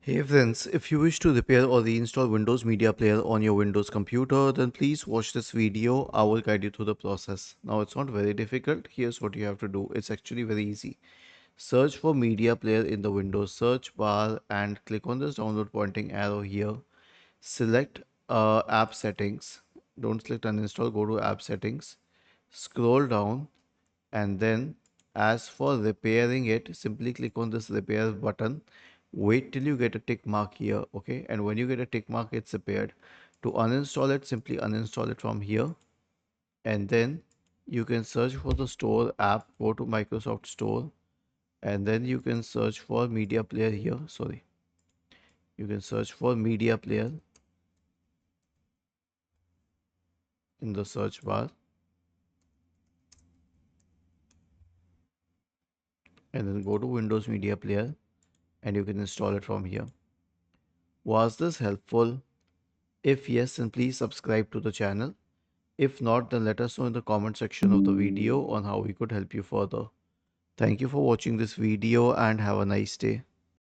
Hey friends, if you wish to repair or reinstall Windows Media Player on your Windows computer, then please watch this video. I will guide you through the process. Now, it's not very difficult. Here's what you have to do. It's actually very easy. Search for Media Player in the Windows search bar and click on this download pointing arrow here. Select App Settings. Don't select Uninstall, go to App Settings. Scroll down and then as for repairing it, simply click on this repair button. Wait till you get a tick mark here, okay? And when you get a tick mark, it's repaired. To uninstall it, simply uninstall it from here, and then you can search for the store app. Go to Microsoft Store, and then you can search for Media Player here. Sorry, you can search for Media Player in the search bar, and then go to Windows Media Player, and you can install it from here. Was this helpful? If yes, then please subscribe to the channel. If not, then let us know in the comment section of the video on how we could help you further. Thank you for watching this video and have a nice day.